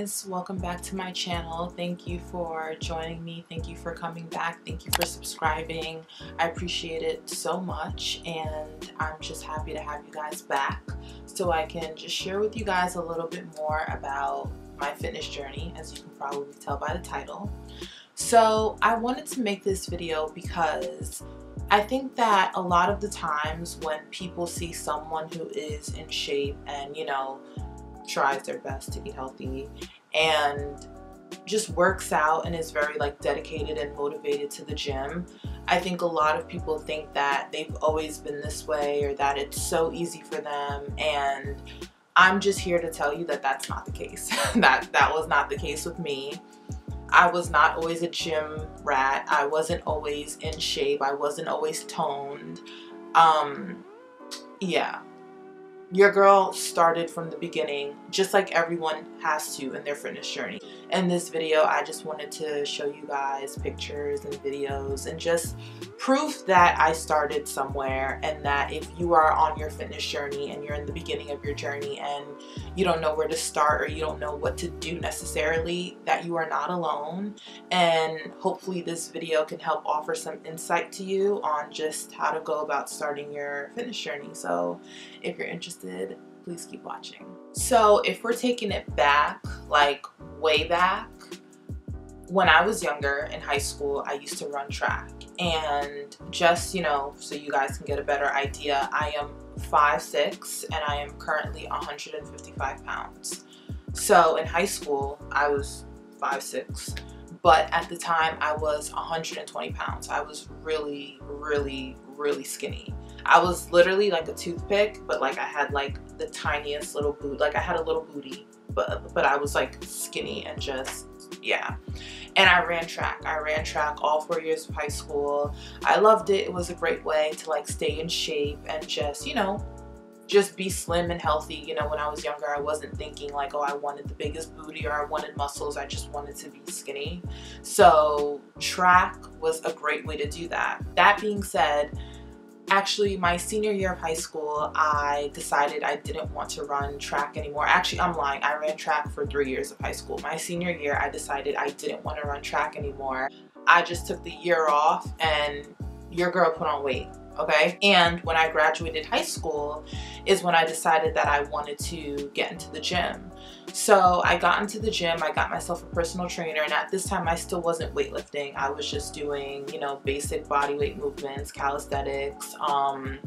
guys, welcome back to my channel. Thank you for joining me. Thank you for coming back. Thank you for subscribing. I appreciate it so much, and I'm just happy to have you guys back so I can just share with you guys a little bit more about my fitness journey, as you can probably tell by the title. So I wanted to make this video because I think that a lot of the times when people see someone who is in shape and, tries their best to eat healthy and just works out and is very dedicated and motivated to the gym, I think a lot of people think that they've always been this way or that it's so easy for them, and I'm just here to tell you that that's not the case. that was not the case with me. I was not always a gym rat. I wasn't always in shape. I wasn't always toned. Yeah. Your girl started from the beginning, just like everyone has to in their fitness journey. In this video, I just wanted to show you guys pictures and videos and just proof that I started somewhere, and that if you are on your fitness journey and you're in the beginning of your journey and you don't know where to start or you don't know what to do necessarily, that you are not alone. And hopefully this video can help offer some insight to you on just how to go about starting your fitness journey. So if you're interested, please keep watching. So if we're taking it back, way back, when I was younger in high school, I used to run track. And just, so you guys can get a better idea, I am 5'6" and I am currently 155 pounds. So in high school, I was 5'6", but at the time I was 120 pounds. I was really, really, really skinny. I was literally like a toothpick, but I had the tiniest little boot. I had a little booty, but I was skinny and just, yeah. And I ran track. I ran track all 4 years of high school. I loved it. It was a great way to stay in shape and just, just be slim and healthy. When I was younger, I wasn't thinking oh, I wanted the biggest booty or I wanted muscles. I just wanted to be skinny. So track was a great way to do that. That being said, actually, my senior year of high school, I decided I didn't want to run track anymore. Actually, I'm lying. I ran track for 3 years of high school. My senior year, I decided I didn't want to run track anymore. I just took the year off and your girl put on weight, okay? And when I graduated high school is when I decided that I wanted to get into the gym. So I got into the gym, I got myself a personal trainer, and at this time I still wasn't weightlifting. I was just doing, basic body weight movements, calisthenics, and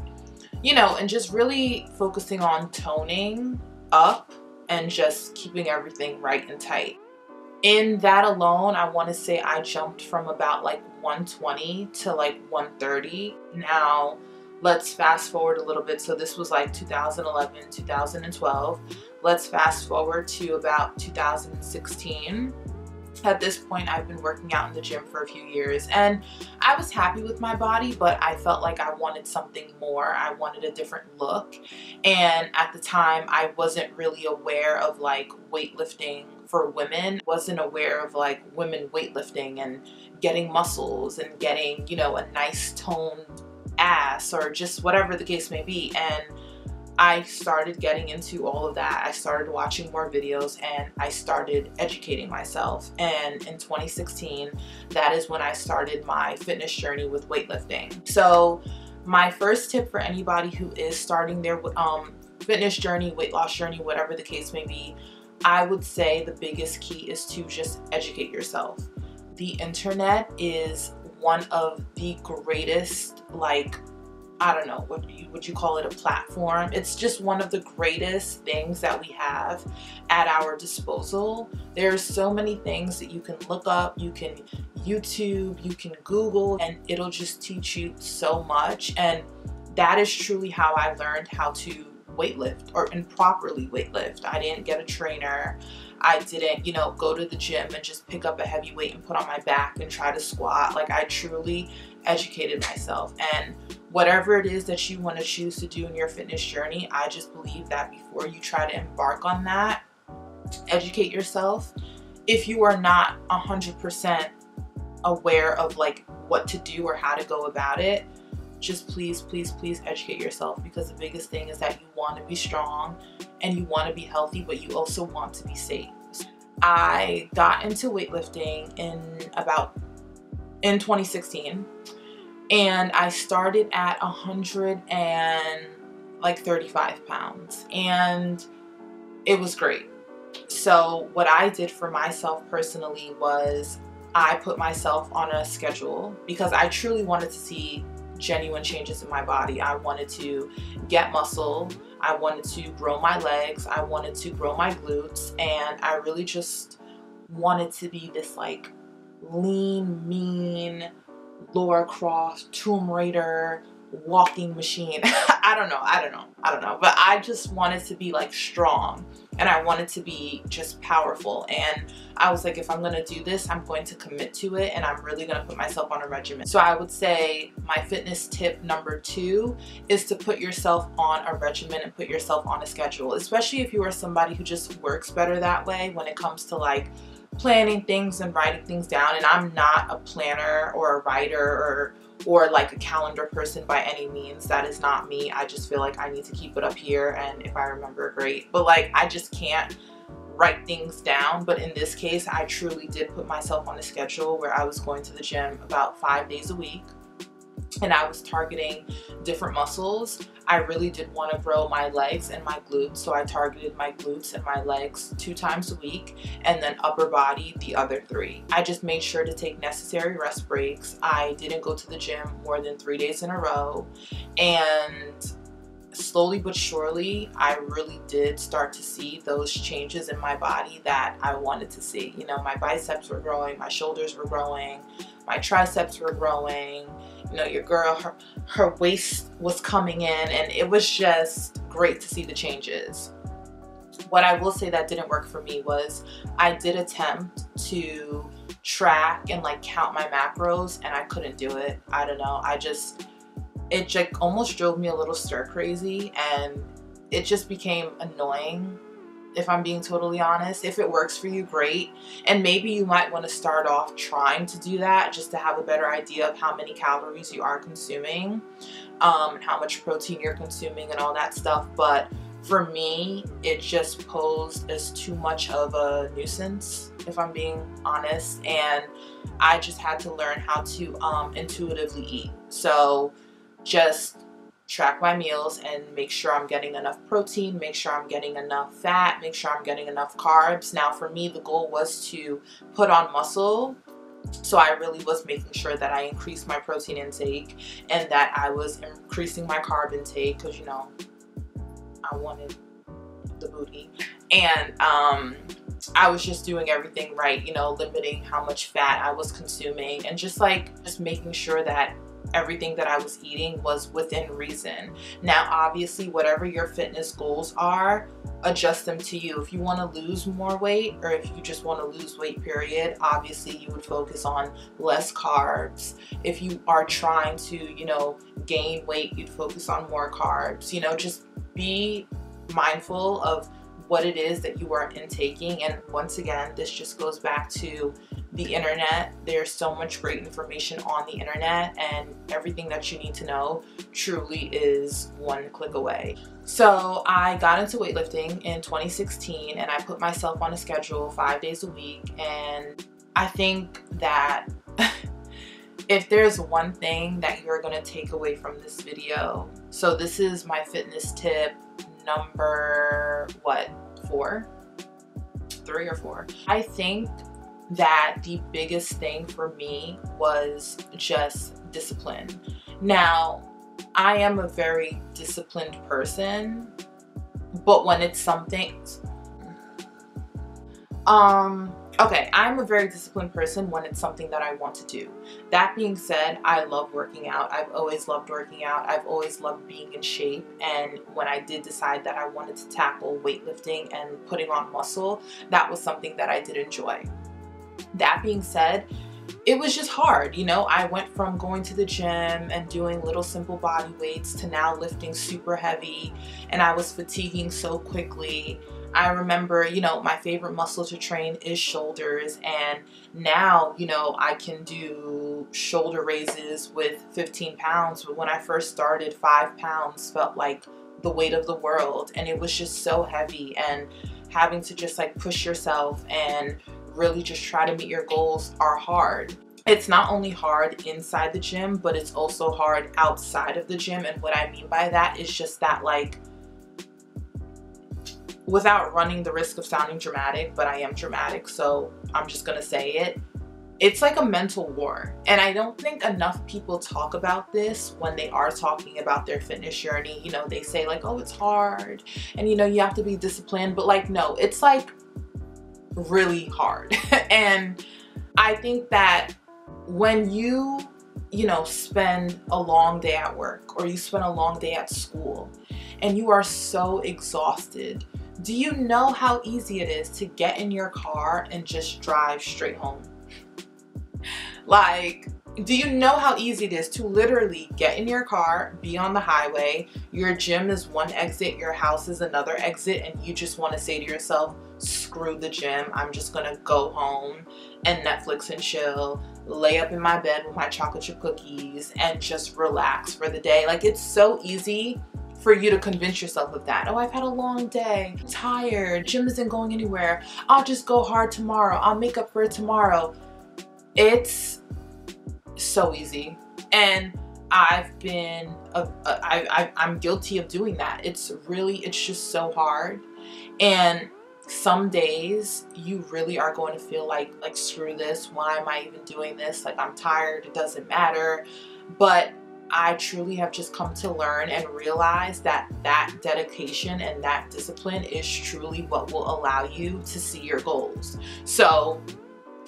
just really focusing on toning up and just keeping everything right and tight. In that alone, I want to say I jumped from about 120 to 130. Now, let's fast forward a little bit. So this was 2011, 2012. Let's fast forward to about 2016. At this point, I've been working out in the gym for a few years and I was happy with my body, but I felt like I wanted something more. I wanted a different look. And at the time, I wasn't really aware of weightlifting for women. Wasn't aware of women weightlifting and getting muscles and getting, a nice toned ass or just whatever the case may be. And I started getting into all of that. I started watching more videos and I started educating myself. And in 2016, that is when I started my fitness journey with weightlifting. So my first tip for anybody who is starting their fitness journey, weight loss journey, whatever the case may be, I would say the biggest key is to just educate yourself. The internet is one of the greatest, I don't know, would you call it a platform? It's just one of the greatest things that we have at our disposal. There's so many things that you can look up, you can YouTube, you can Google, and it'll just teach you so much. And that is truly how I learned how to weightlift and properly weightlift. I didn't get a trainer. I didn't, go to the gym and just pick up a heavy weight and put on my back and try to squat. I truly educated myself. And whatever it is that you want to choose to do in your fitness journey, I just believe that before you try to embark on that, educate yourself. If you are not 100% aware of what to do or how to go about it, just please educate yourself, because the biggest thing is that you want to be strong and you want to be healthy, but you also want to be safe. I got into weightlifting in 2016, and I started at 135 pounds, and it was great. So what I did for myself personally was I put myself on a schedule because I truly wanted to see genuine changes in my body. I wanted to get muscle, I wanted to grow my legs, I wanted to grow my glutes, and I really just wanted to be this like lean, mean, Laura Croft, Tomb Raider, walking machine. I don't know. But I just wanted to be like strong, and I wanted to be just powerful. And I was like, if I'm gonna do this, I'm going to commit to it, and I'm really gonna put myself on a regimen. So I would say my fitness tip number 2 is to put yourself on a regimen and put yourself on a schedule, especially if you are somebody who just works better that way when it comes to like planning things and writing things down. And I'm not a planner or a writer or like a calendar person by any means. That is not me. I just feel like I need to keep it up here, and if I remember, great, but like I just can't write things down. But in this case, I truly did put myself on a schedule where I was going to the gym about 5 days a week, and I was targeting different muscles. I really did want to grow my legs and my glutes, so I targeted my glutes and my legs 2 times a week, and then upper body the other 3. I just made sure to take necessary rest breaks. I didn't go to the gym more than 3 days in a row, and slowly but surely, I really did start to see those changes in my body that I wanted to see. You know, my biceps were growing, my shoulders were growing, my triceps were growing. You know, your girl, her waist was coming in, and it was just great to see the changes. What I will say that didn't work for me was I did attempt to track and like count my macros, and I couldn't do it. I don't know. It just almost drove me a little stir crazy, and it just became annoying, if I'm being totally honest. If it works for you, great. And maybe you might want to start off trying to do that just to have a better idea of how many calories you are consuming, and how much protein you're consuming and all that stuff. But for me, it just posed as too much of a nuisance, if I'm being honest. And I just had to learn how to intuitively eat. So just track my meals and make sure I'm getting enough protein, make sure I'm getting enough fat, make sure I'm getting enough carbs. Now for me, the goal was to put on muscle, so I really was making sure that I increased my protein intake and that I was increasing my carb intake, because you know, I wanted the booty. And I was just doing everything right, you know, limiting how much fat I was consuming, and just making sure that everything that I was eating was within reason. Now obviously, whatever your fitness goals are, adjust them to you. If you want to lose more weight, or if you just want to lose weight period, obviously you would focus on less carbs. If you are trying to, you know, gain weight, you'd focus on more carbs. You know, just be mindful of what it is that you are intaking. And once again, this just goes back to the internet. There's so much great information on the internet, and everything that you need to know truly is one click away. So I got into weightlifting in 2016, and I put myself on a schedule 5 days a week. And I think that if there's one thing that you're gonna take away from this video, so this is my fitness tip number, what, 4? 3 or 4. I think that the biggest thing for me was just discipline. Now, I am a very disciplined person, but when it's something, okay, I'm a very disciplined person when it's something that I want to do. That being said, I love working out. I've always loved working out. I've always loved being in shape. And when I did decide that I wanted to tackle weightlifting and putting on muscle, that was something that I did enjoy. That being said, it was just hard. You know, I went from going to the gym and doing little simple body weights to now lifting super heavy, and I was fatiguing so quickly. I remember, you know, my favorite muscle to train is shoulders, and now, you know, I can do shoulder raises with 15 pounds, but when I first started, 5 pounds felt like the weight of the world, and it was just so heavy. And having to just like push yourself and really just try to meet your goals are hard. It's not only hard inside the gym, but it's also hard outside of the gym. And what I mean by that is just that, like, without running the risk of sounding dramatic, but I am dramatic, so I'm just gonna say it. It's like a mental war. And I don't think enough people talk about this when they are talking about their fitness journey. You know, they say like, oh, it's hard and you know, you have to be disciplined, but like, no, it's like really hard. And I think that when you know, spend a long day at work or you spend a long day at school and you are so exhausted, do you know how easy it is to get in your car and just drive straight home? Like, do you know how easy it is to literally get in your car, be on the highway, your gym is one exit, your house is another exit, and you just want to say to yourself, screw the gym, I'm just gonna go home and Netflix and chill, lay up in my bed with my chocolate chip cookies and just relax for the day. Like, it's so easy for you to convince yourself of that. Oh, I've had a long day, I'm tired, gym isn't going anywhere, I'll just go hard tomorrow, I'll make up for it tomorrow. It's so easy, and I've been I'm guilty of doing that. It's just so hard, and some days you really are going to feel like screw this, why am I even doing this, like I'm tired, it doesn't matter. But I truly have just come to learn and realize that that dedication and that discipline is truly what will allow you to see your goals. So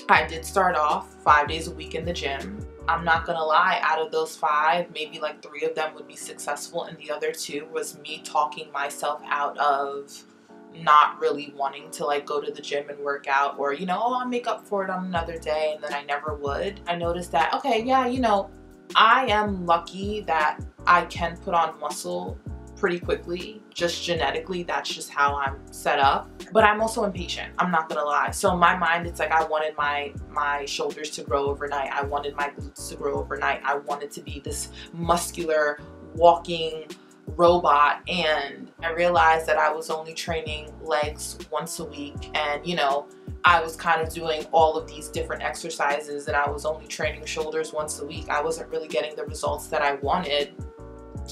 I did start off 5 days a week in the gym. I'm not gonna lie, out of those 5, maybe like 3 of them would be successful, and the other 2 was me talking myself out of not really wanting to like go to the gym and work out, or, you know, oh, I'll make up for it on another day, and then I never would. I noticed that, okay, yeah, you know, I am lucky that I can put on muscle pretty quickly, just genetically, that's just how I'm set up. But I'm also impatient, I'm not gonna lie. So in my mind, it's like I wanted my shoulders to grow overnight, I wanted my glutes to grow overnight, I wanted to be this muscular walking robot, and I realized that I was only training legs once a week, and you know, I was kind of doing all of these different exercises and I was only training shoulders once a week. I wasn't really getting the results that I wanted.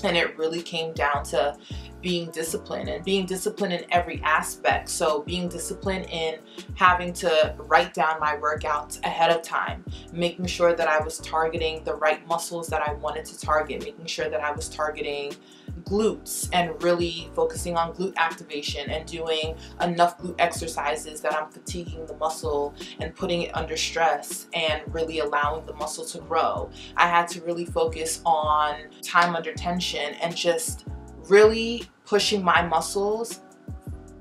And it really came down to being disciplined, and being disciplined in every aspect. So being disciplined in having to write down my workouts ahead of time, making sure that I was targeting the right muscles that I wanted to target, making sure that I was targeting glutes and really focusing on glute activation and doing enough glute exercises that I'm fatiguing the muscle and putting it under stress and really allowing the muscle to grow. I had to really focus on time under tension and just really pushing my muscles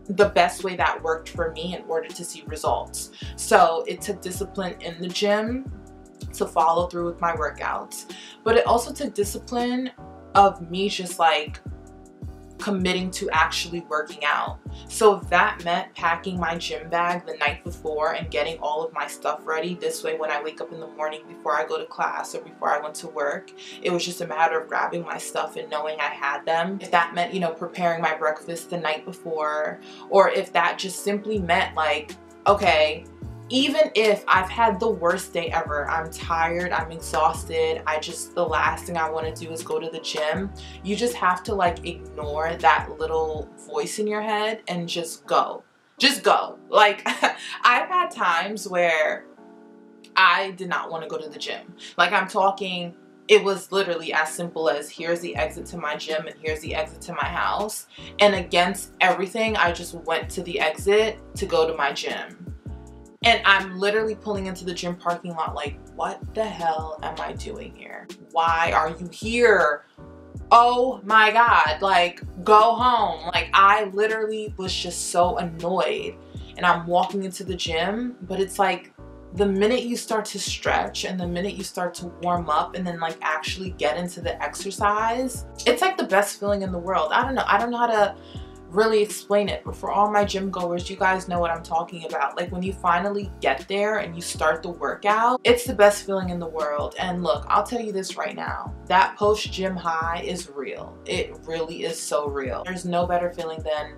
the best way that worked for me in order to see results. So it took discipline in the gym to follow through with my workouts, but it also took discipline of me just like committing to actually working out. So if that meant packing my gym bag the night before and getting all of my stuff ready, this way when I wake up in the morning before I go to class or before I went to work, it was just a matter of grabbing my stuff and knowing I had them. If that meant, you know, preparing my breakfast the night before, or if that just simply meant like, okay, even if I've had the worst day ever, I'm tired, I'm exhausted, the last thing I want to do is go to the gym, you just have to like ignore that little voice in your head and just go. Just go. Like, I've had times where I did not want to go to the gym. Like, I'm talking, it was literally as simple as here's the exit to my gym and here's the exit to my house. And against everything, I just went to the exit to go to my gym. And I'm literally pulling into the gym parking lot like, what the hell am I doing here? Why are you here? Oh my God, like, go home. Like, I literally was just so annoyed. And I'm walking into the gym, but it's like the minute you start to stretch and the minute you start to warm up and then like actually get into the exercise, it's like the best feeling in the world. I don't know how to really explain it, but for all my gym goers, you guys know what I'm talking about. Like, when you finally get there and you start the workout, it's the best feeling in the world. And look, I'll tell you this right now, that post gym high is real. It really is so real. There's no better feeling than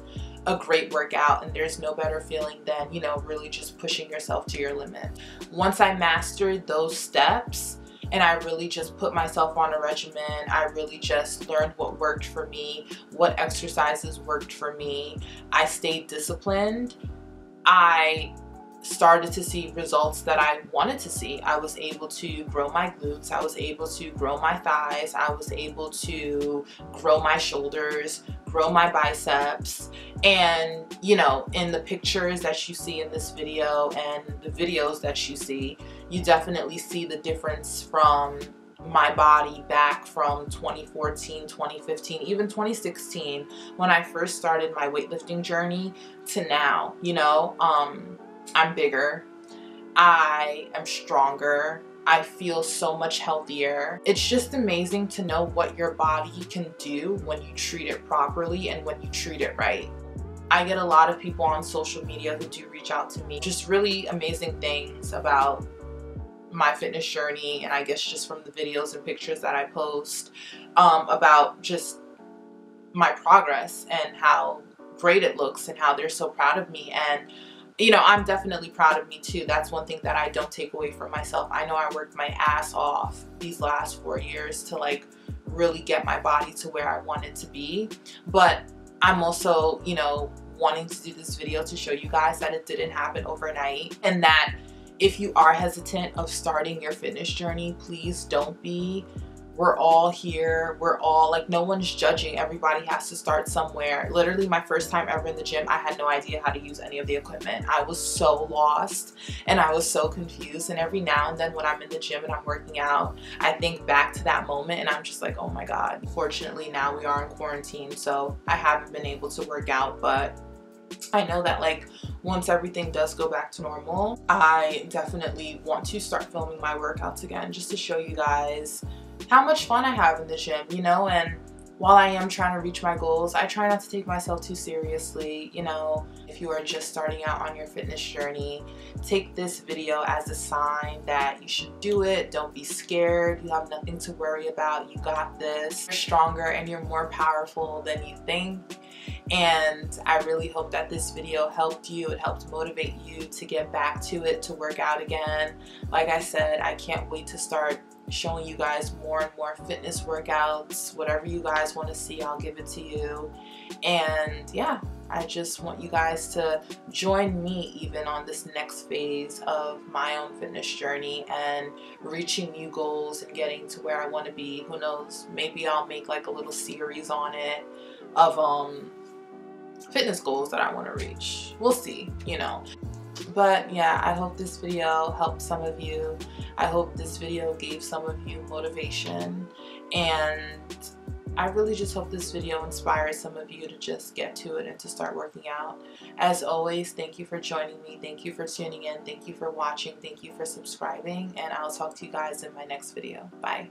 a great workout, and there's no better feeling than, you know, really just pushing yourself to your limit. Once I mastered those steps and I really just put myself on a regimen, I really just learned what worked for me, what exercises worked for me, I stayed disciplined, I started to see results that I wanted to see. I was able to grow my glutes, I was able to grow my thighs, I was able to grow my shoulders, grow my biceps. And you know, in the pictures that you see in this video and the videos that you see, you definitely see the difference from my body back from 2014, 2015, even 2016, when I first started my weightlifting journey, to now. You know, I'm bigger, I am stronger, I feel so much healthier. It's just amazing to know what your body can do when you treat it properly and when you treat it right. I get a lot of people on social media who do reach out to me, just really amazing things about my fitness journey, and I guess just from the videos and pictures that I post, about just my progress and how great it looks and how they're so proud of me. And you know, I'm definitely proud of me too. That's one thing that I don't take away from myself. I know I worked my ass off these last 4 years to like really get my body to where I want it to be. But I'm also, you know, wanting to do this video to show you guys that it didn't happen overnight, and that if you are hesitant of starting your fitness journey, please don't be. We're all here. We're all like, no one's judging. Everybody has to start somewhere. Literally my first time ever in the gym, I had no idea how to use any of the equipment. I was so lost and I was so confused. And every now and then when I'm in the gym and I'm working out, I think back to that moment and I'm just like, oh my God. Fortunately now we are in quarantine, so I haven't been able to work out, but I know that like once everything does go back to normal, I definitely want to start filming my workouts again, just to show you guys how much fun I have in the gym, you know. And while I am trying to reach my goals, I try not to take myself too seriously. You know, if you are just starting out on your fitness journey, take this video as a sign that you should do it. Don't be scared. You have nothing to worry about. You got this. You're stronger and you're more powerful than you think. And I really hope that this video helped you. It helped motivate you to get back to it, to work out again. Like I said, I can't wait to start showing you guys more and more fitness workouts. Whatever you guys want to see, I'll give it to you. And yeah, I just want you guys to join me even on this next phase of my own fitness journey and reaching new goals and getting to where I want to be. Who knows, maybe I'll make like a little series on it of fitness goals that I want to reach. We'll see, you know. But yeah, I hope this video helped some of you. I hope this video gave some of you motivation, and I really just hope this video inspires some of you to just get to it and to start working out. As always, thank you for joining me. Thank you for tuning in. Thank you for watching. Thank you for subscribing, and I'll talk to you guys in my next video. Bye.